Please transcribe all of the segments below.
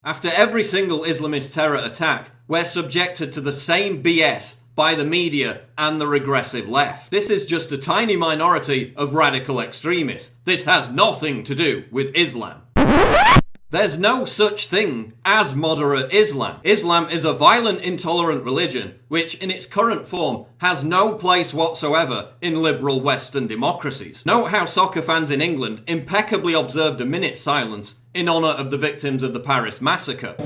After every single Islamist terror attack, we're subjected to the same BS by the media and the regressive left. This is just a tiny minority of radical extremists. This has nothing to do with Islam. There's no such thing as moderate Islam. Islam is a violent, intolerant religion which, in its current form, has no place whatsoever in liberal Western democracies. Note how soccer fans in England impeccably observed a minute's silence in honour of the victims of the Paris massacre.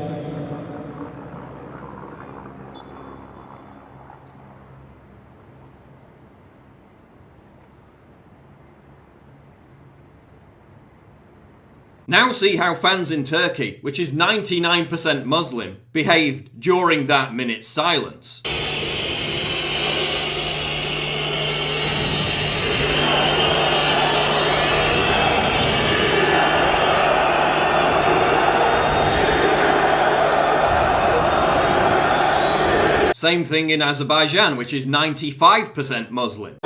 Now see how fans in Turkey, which is 99% Muslim, behaved during that minute's silence. Same thing in Azerbaijan, which is 95% Muslim.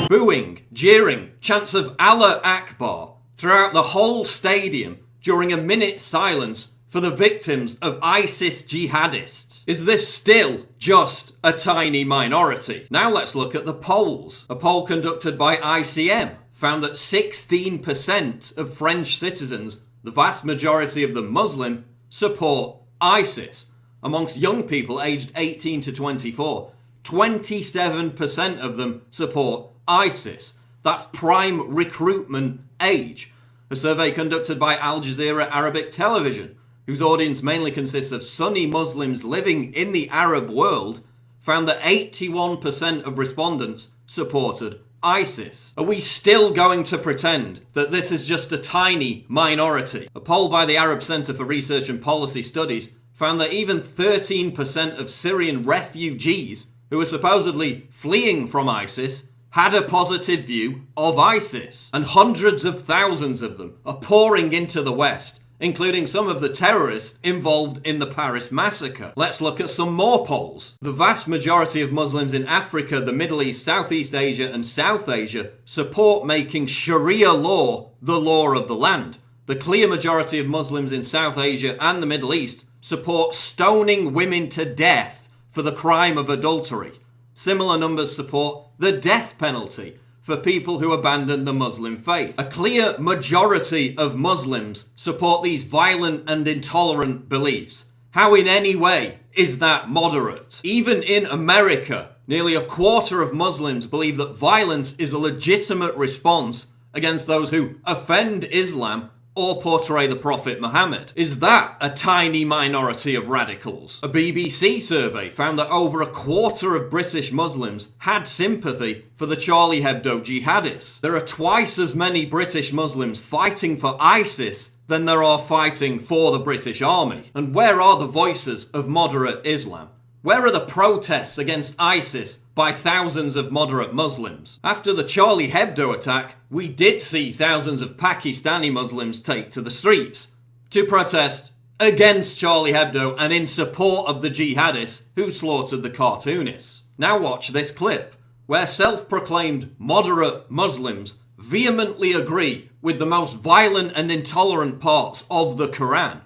Booing, jeering, chants of Allah Akbar throughout the whole stadium during a minute's silence for the victims of ISIS jihadists. Is this still just a tiny minority? Now let's look at the polls. A poll conducted by ICM found that 16% of French citizens, the vast majority of them Muslim, support ISIS. Amongst young people aged 18 to 24, 27% of them support ISIS. That's prime recruitment age. A survey conducted by Al Jazeera Arabic Television, whose audience mainly consists of Sunni Muslims living in the Arab world, found that 81% of respondents supported ISIS. Are we still going to pretend that this is just a tiny minority? A poll by the Arab Center for Research and Policy Studies found that even 13% of Syrian refugees who are supposedly fleeing from ISIS had a positive view of ISIS, and hundreds of thousands of them are pouring into the West, including some of the terrorists involved in the Paris massacre. Let's look at some more polls. The vast majority of Muslims in Africa, the Middle East, Southeast Asia and South Asia support making Sharia law the law of the land. The clear majority of Muslims in South Asia and the Middle East support stoning women to death for the crime of adultery. Similar numbers support the death penalty for people who abandon the Muslim faith. A clear majority of Muslims support these violent and intolerant beliefs. How in any way is that moderate? Even in America, nearly a quarter of Muslims believe that violence is a legitimate response against those who offend Islam or portray the Prophet Muhammad. Is that a tiny minority of radicals? A BBC survey found that over a quarter of British Muslims had sympathy for the Charlie Hebdo jihadists. There are twice as many British Muslims fighting for ISIS than there are fighting for the British Army. And where are the voices of moderate Islam? Where are the protests against ISIS by thousands of moderate Muslims? After the Charlie Hebdo attack, we did see thousands of Pakistani Muslims take to the streets to protest against Charlie Hebdo and in support of the jihadists who slaughtered the cartoonists. Now watch this clip, where self-proclaimed moderate Muslims vehemently agree with the most violent and intolerant parts of the Quran.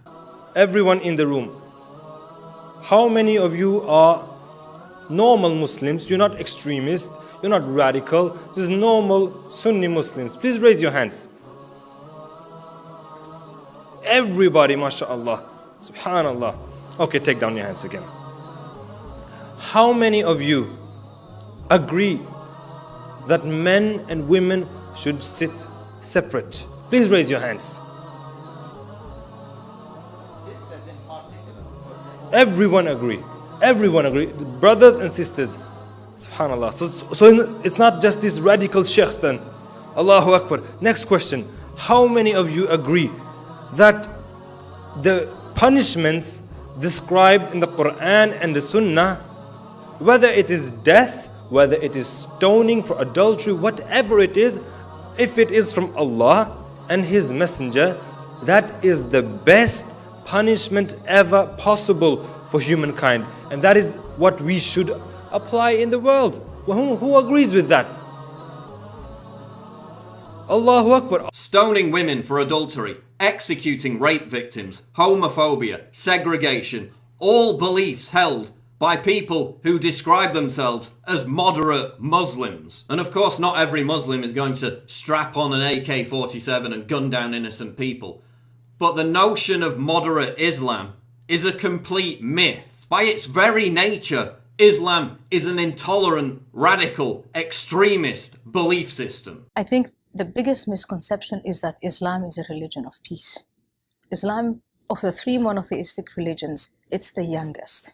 Everyone in the room, how many of you are normal Muslims? You're not extremists, you're not radical, just normal Sunni Muslims. Please raise your hands. Everybody, mashallah, subhanallah. Okay, take down your hands again. How many of you agree that men and women should sit separate? Please raise your hands. Everyone agree. Everyone agree. Brothers and sisters. Subhanallah. So it's not just these radical sheikhs then. Allahu Akbar. Next question. How many of you agree that the punishments described in the Quran and the Sunnah, whether it is death, whether it is stoning for adultery, whatever it is, if it is from Allah and His Messenger, that is the best punishment ever possible for humankind, and that is what we should apply in the world. Who agrees with that? Allahu Akbar. Stoning women for adultery, executing rape victims, homophobia, segregation, all beliefs held by people who describe themselves as moderate Muslims. And of course, not every Muslim is going to strap on an AK-47 and gun down innocent people. But the notion of moderate Islam is a complete myth. By its very nature, Islam is an intolerant, radical, extremist belief system. I think the biggest misconception is that Islam is a religion of peace. Islam, of the three monotheistic religions, it's the youngest.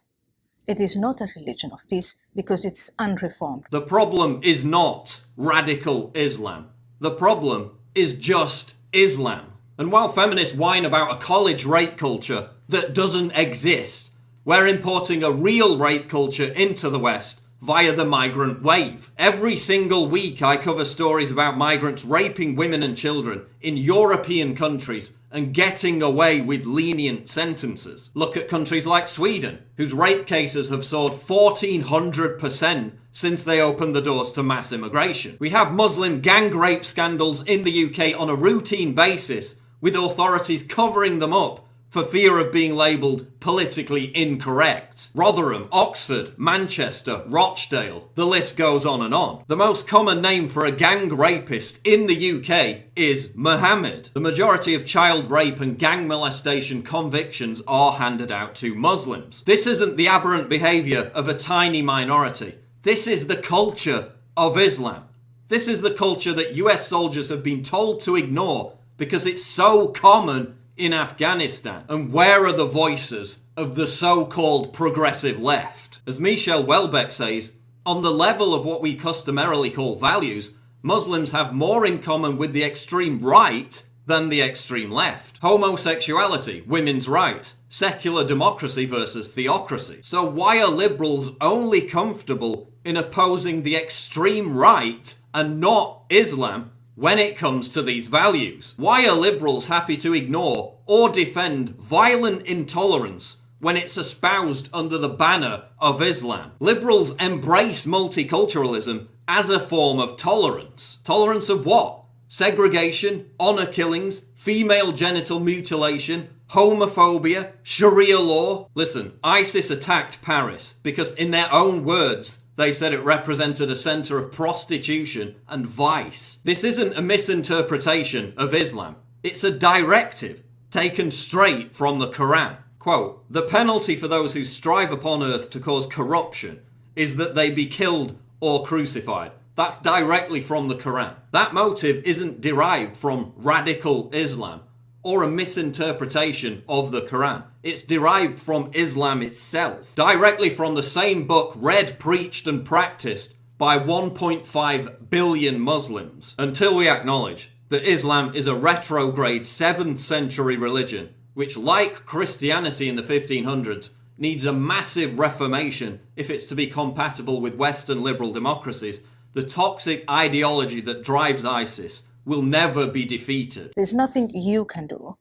It is not a religion of peace because it's unreformed. The problem is not radical Islam. The problem is just Islam. And while feminists whine about a college rape culture that doesn't exist, we're importing a real rape culture into the West via the migrant wave. Every single week I cover stories about migrants raping women and children in European countries and getting away with lenient sentences. Look at countries like Sweden, whose rape cases have soared 1,400% since they opened the doors to mass immigration. We have Muslim gang rape scandals in the UK on a routine basis, with authorities covering them up for fear of being labelled politically incorrect. Rotherham, Oxford, Manchester, Rochdale, the list goes on and on. The most common name for a gang rapist in the UK is Mohammed. The majority of child rape and gang molestation convictions are handed out to Muslims. This isn't the aberrant behaviour of a tiny minority. This is the culture of Islam. This is the culture that US soldiers have been told to ignore because it's so common in Afghanistan. And where are the voices of the so-called progressive left? As Michel Houellebecq says, on the level of what we customarily call values, Muslims have more in common with the extreme right than the extreme left. Homosexuality, women's rights, secular democracy versus theocracy. So why are liberals only comfortable in opposing the extreme right and not Islam when it comes to these values? Why are liberals happy to ignore or defend violent intolerance when it's espoused under the banner of Islam? Liberals embrace multiculturalism as a form of tolerance. Tolerance of what? Segregation, honor killings, female genital mutilation, homophobia, Sharia law. Listen, ISIS attacked Paris because, in their own words, they said it represented a centre of prostitution and vice. This isn't a misinterpretation of Islam. It's a directive taken straight from the Quran. Quote, "The penalty for those who strive upon earth to cause corruption is that they be killed or crucified." That's directly from the Quran. That motive isn't derived from radical Islam or a misinterpretation of the Quran. It's derived from Islam itself, directly from the same book read, preached and practiced by 1.5 billion Muslims. Until we acknowledge that Islam is a retrograde 7th century religion, which, like Christianity in the 1500s, needs a massive reformation if it's to be compatible with Western liberal democracies, the toxic ideology that drives ISIS will never be defeated. There's nothing you can do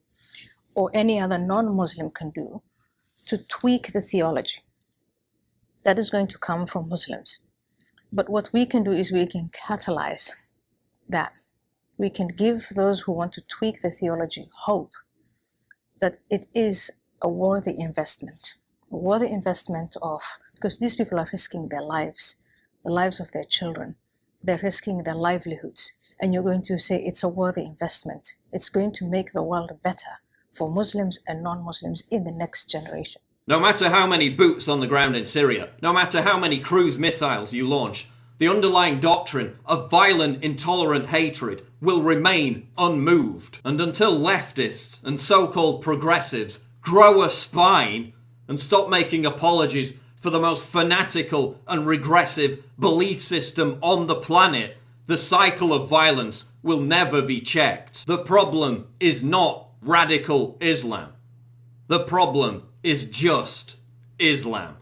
or any other non-Muslim can do to tweak the theology. That is going to come from Muslims. But what we can do is we can catalyze that. We can give those who want to tweak the theology hope that it is a worthy investment. A worthy investment because these people are risking their lives, the lives of their children. They're risking their livelihoods. And you're going to say it's a worthy investment. It's going to make the world better for Muslims and non-Muslims in the next generation. No matter how many boots on the ground in Syria, no matter how many cruise missiles you launch, the underlying doctrine of violent, intolerant hatred will remain unmoved. And until leftists and so-called progressives grow a spine and stop making apologies for the most fanatical and regressive belief system on the planet, the cycle of violence will never be checked. The problem is not radical Islam. The problem is just Islam.